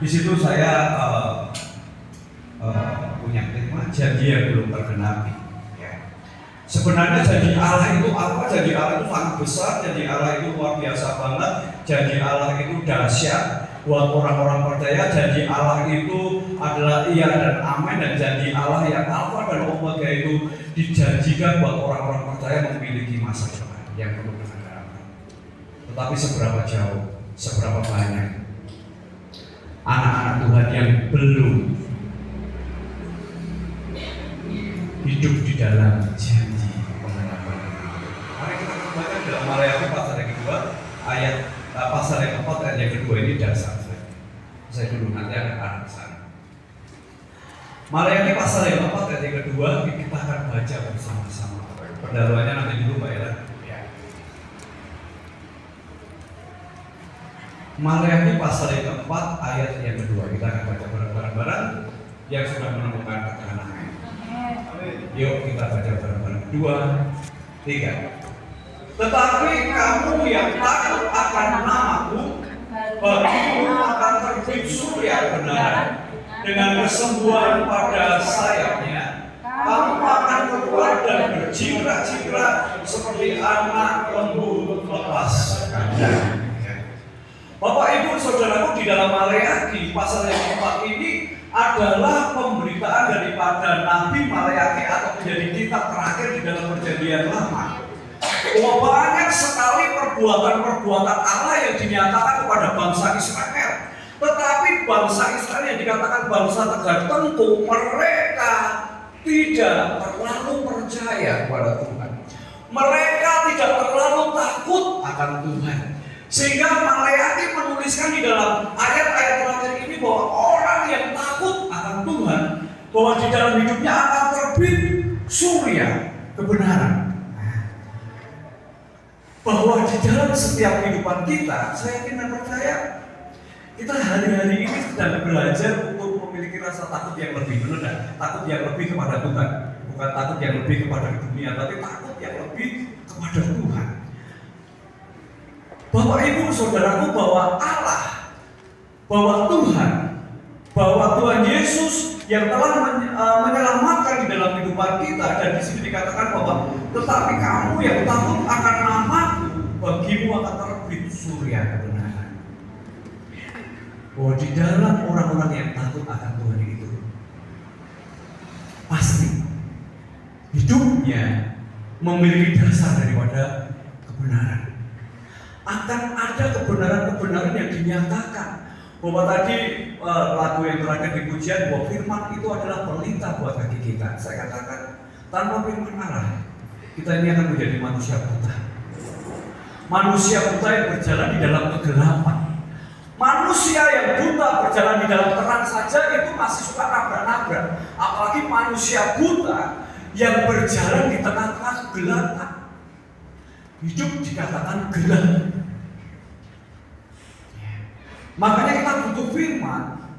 Di situ saya punya tema janji yang belum tergenapi. Ya. Sebenarnya janji Allah itu apa? Janji Allah itu sangat besar, janji Allah itu luar biasa banget, janji Allah itu dahsyat buat orang-orang percaya. Janji Allah itu adalah iya dan amin, dan janji Allah yang alfa dan omega itu dijanjikan buat orang-orang percaya memiliki masa depan yang penuh dengan harapan. Tetapi seberapa jauh, seberapa banyak anak-anak Tuhan yang belum hidup di dalam janji pengharapan. Mari kita baca dalam Maleakhi pasal yang kedua, pasal yang keempat ayat yang kedua. Ini dasar saya dulu, nanti akan arah ke sana. Maleakhi pasal yang keempat ayat yang kedua, kita akan baca bersama-sama. Pendahuluannya nanti dulu Mbak Ella. Maleakhi pasal yang keempat ayat yang kedua, kita akan baca bareng-bareng. Yang sudah menemukan katakan amin. Yuk kita baca bareng-bareng. 2, 3. Tetapi kamu yang takut akan namaku, bagimu akan terbit surya kebenaran dengan kesembuhan pada sayapnya. Kamu akan keluar dan berjingkrak-jingkrak seperti anak lembu lepas kandang. Bapak Ibu Saudaraku, di dalam Maleakhi pasal yang keempat ini adalah pemberitaan daripada Nabi Maleakhi atau menjadi kitab terakhir di dalam Perjanjian Lama. Bahwa banyak sekali perbuatan-perbuatan Allah yang dinyatakan kepada bangsa Israel. Tetapi bangsa Israel yang dikatakan bangsa tertentu, mereka tidak terlalu percaya kepada Tuhan. Mereka tidak terlalu takut akan Tuhan. Sehingga Maleakhi menuliskan di dalam ayat-ayat terakhir ini bahwa orang yang takut akan Tuhan, bahwa di dalam hidupnya akan terbit surya kebenaran. Bahwa di dalam setiap kehidupan kita, saya yakin dan percaya, kita hari-hari ini sedang belajar untuk memiliki rasa takut yang lebih benar, takut yang lebih kepada Tuhan, bukan takut yang lebih kepada dunia, tapi takut yang lebih kepada Tuhan. Bapak Ibu Saudaraku, bahwa Allah, bahwa Tuhan Yesus yang telah menyelamatkan di dalam kehidupan kita, dan di sini dikatakan bahwa tetapi kamu yang takut akan namaku, bagimu akan terbit surya kebenaran. Bahwa di dalam orang-orang yang takut akan Tuhan itu pasti hidupnya memiliki dasar daripada kebenaran. Akan ada kebenaran-kebenaran yang dinyatakan. Bahwa tadi lagu yang terakhir di pujian, bahwa firman itu adalah pelita buat kaki kita. Saya katakan, tanpa firman Allah, kita ini akan menjadi manusia buta. Manusia buta yang berjalan di dalam kegelapan. Manusia yang buta berjalan di dalam terang saja itu masih suka nabrak-nabrak. Apalagi manusia buta yang berjalan di tengah-tengah kegelapan. Hidup dikatakan gelap. Makanya kita butuh firman,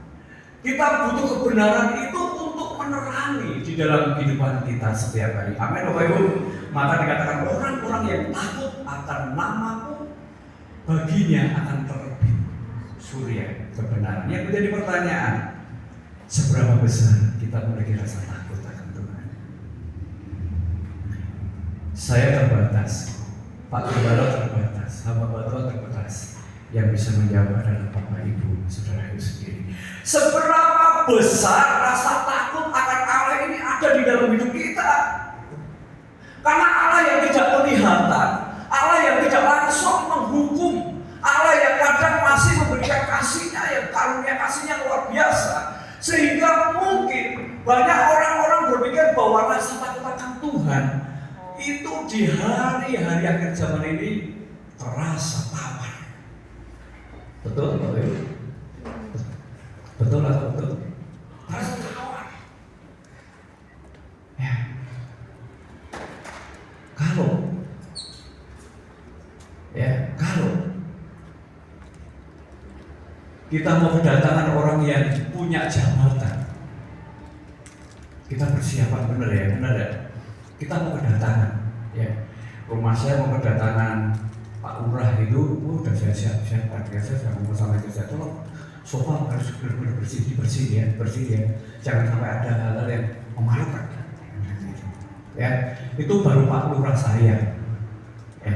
kita butuh kebenaran itu untuk menerangi di dalam kehidupan kita setiap hari. Amin Bapak Ibu. Maka dikatakan orang-orang yang takut akan namaku, baginya akan terbit surya kebenaran. Yang menjadi pertanyaan, seberapa besar kita memiliki rasa takut akan Tuhan? Saya terbatas, Pak Gembala terbatas, hamba Tuhan terbatas. Yang bisa menjawab adalah Bapak Ibu Saudara itu sendiri. Seberapa besar rasa takut akan Allah ini ada di dalam hidup kita? Karena Allah yang tidak kelihatan, Allah yang tidak langsung menghukum, Allah yang kadang masih memberikan kasih-Nya, yang karunia kasih-Nya luar biasa. Sehingga mungkin banyak orang-orang berpikir bahwa rasa takut akan Tuhan itu di hari-hari akhir zaman ini terasa tawar. Betul, Bapak Ibu? Betul atau betul? Terasa tawar. Ya. Kalau kita mau kedatangan orang yang punya jabatan, kita persiapan benar ya. Kita mau kedatangan, ya. Rumah saya mau kedatangan Pak Lurah itu, udah saya siapkan. Biasa saya ngomong sama istri saya, tolong sofa harus benar-benar bersih ya. Jangan sampai ada hal-hal yang memalukan. Ya, itu baru Pak Lurah saya. Ya.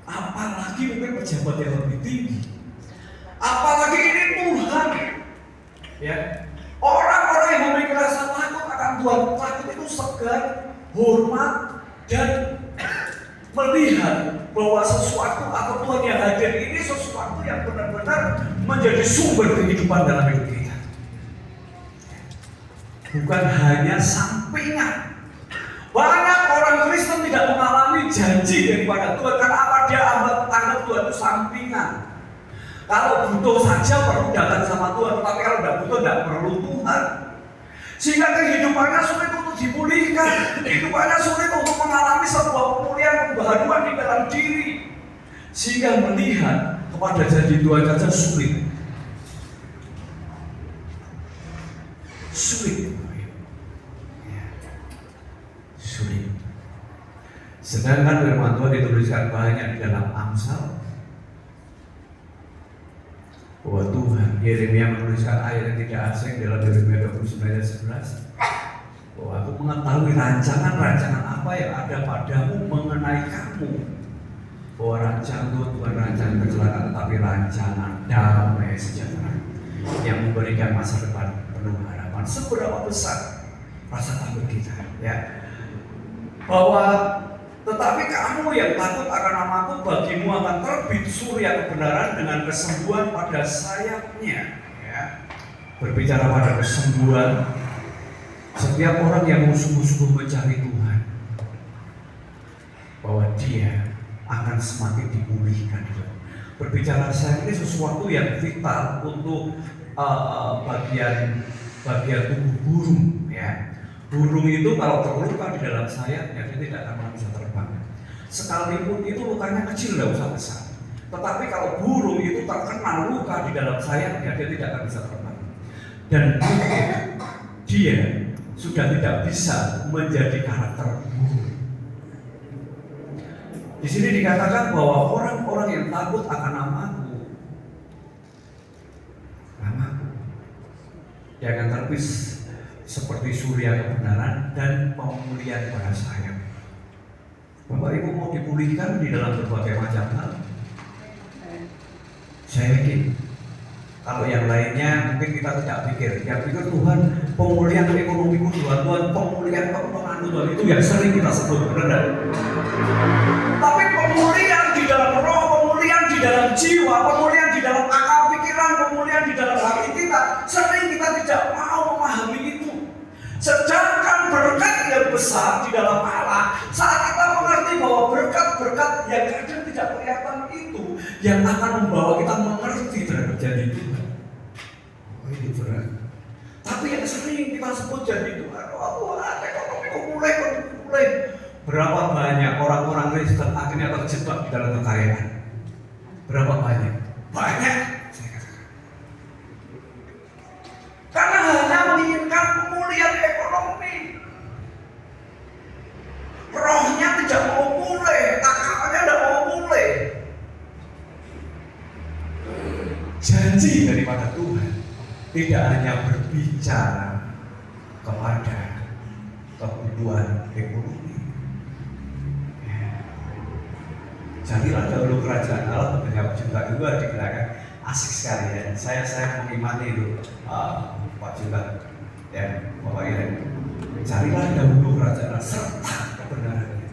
Apalagi mungkin pejabat yang lebih tinggi. Apalagi ini Tuhan. Ya. Orang-orang yang memiliki rasa takut akan Tuhan, takut itu segan, hormat, dan melihat bahwa sesuatu atau Tuhan yang hadir ini sesuatu yang benar-benar menjadi sumber kehidupan dalam hidup kita. Bukan hanya sampingan. Banyak orang Kristen tidak mengalami janji daripada Tuhan karena apa? Dia anggap Tuhan itu sampingan. Kalau butuh saja perlu datang sama Tuhan, tapi kalau tidak butuh tidak perlu Tuhan. Sehingga kehidupannya sulit untuk dipulihkan, kehidupannya sulit untuk mengalami sebuah pemulihan pembaharuan di dalam diri. Sehingga melihat kepada janji Tuhan saja sulit. Sulit. Sedangkan firman Tuhan dituliskan banyak di dalam Amsal bahwa Tuhan, Yeremia menuliskan ayat yang tidak asing dalam Yeremia 29 ayat 11 bahwa aku mengetahui rancangan-rancangan apa yang ada padamu mengenai kamu, bahwa rancangan Tuhan bukan rancangan kecelakaan tetapi rancangan damai sejahtera yang memberikan masa depan penuh harapan. Seberapa besar rasa takut kita, ya, bahwa tetapi kamu yang takut akan namaku, bagimu akan terbit surya kebenaran dengan kesembuhan pada sayapnya. Ya. Berbicara pada kesembuhan, setiap orang yang mau sungguh-sungguh mencari Tuhan, bahwa dia akan semakin dipulihkan. Berbicara sayap ini sesuatu yang vital untuk bagian tubuh burung. Ya. Burung itu kalau terluka di dalam sayapnya, dia tidak akan bisa terbang. Sekalipun itu lukanya kecil, tidak usah besar. Tetapi kalau burung itu terkena luka di dalam sayapnya, dia tidak akan bisa terbang. Dan mungkin dia sudah tidak bisa menjadi karakter burung. Di sini dikatakan bahwa orang-orang yang takut akan namaku, dia akan terbit seperti surya kebenaran dan pemulihan pada sayap. Bapak Ibu mau dipulihkan di dalam berbagai macam hal. Saya yakin kalau yang lainnya mungkin kita tidak pikir. Yang pikir Tuhan pemulihan ekonomiku Tuhan, pemulihan keuangan Tuhan, itu yang sering kita sebut, benar. Tapi pemulihan di dalam roh, pemulihan di dalam jiwa, pemulihan di dalam akal pikiran, pemulihan di dalam hati kita, sering kita tidak mau memahami itu. Sedangkan berkat yang besar di dalam Allah, saat kita mengerti bahwa berkat-berkat yang kadang tidak kelihatan itu yang akan membawa kita mengerti terhadap janji Tuhan. Oh, ini berat. Tapi yang sering kita sebut janji Tuhan, ekonomiku mulai. Berapa banyak orang-orang Kristen akhirnya terjebak di dalam kekayaan? Berapa banyak? Banyak. Karena hanya menginginkan pemulihan ekonomi, rohnya tidak mau pulih, akalnya tidak mau pulih. Janji daripada Tuhan tidak hanya berbicara kepada kebutuhan ekonomi. Jadilah dahulu kerajaan Allah, dengan juga dikatakan asik sekali ya. Saya mengimani itu Pak Juta ya, Bapak Iren. Carilah dahulu kerajaan Allah serta kebenarannya,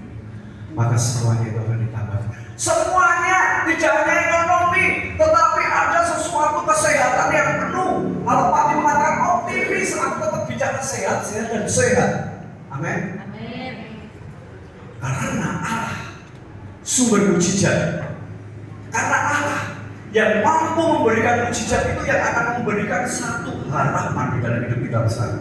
maka semuanya itu akan ditambah. Semuanya, tidak hanya ekonomi, tetapi ada sesuatu kesehatan yang penuh. Kalau Pak mengatakan optimis, aku tetap bicara sehat dan sehat. Amin. Karena Allah sumber mujizat. Karena Allah yang mampu memberikan mujizat itu yang akan memberikan satu harapan di dalam hidup kita bersama.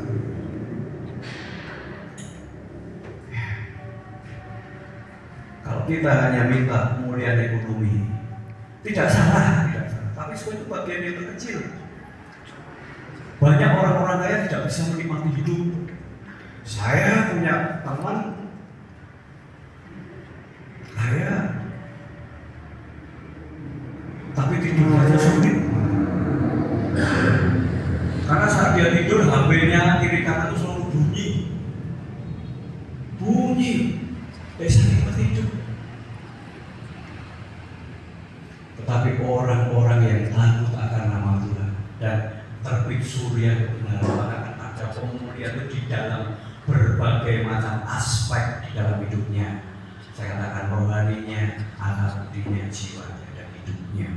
Kalau kita hanya minta pemulihan ekonomi, tidak salah. Tapi itu bagian yang terkecil. Banyak orang-orang kaya tidak bisa menikmati hidup. Saya punya teman kaya, tapi tidur aja sulit. Karena saat dia tidur, HP-nya kiri kanan itu selalu bunyi. Bunyi. Saking tidur. Tetapi orang-orang yang takut akan nama Tuhan dan terbit surya kebenaran akan ada pemulihan itu di dalam berbagai macam aspek di dalam hidupnya. Saya katakan rohaninya, akal budinya, jiwanya dan hidupnya.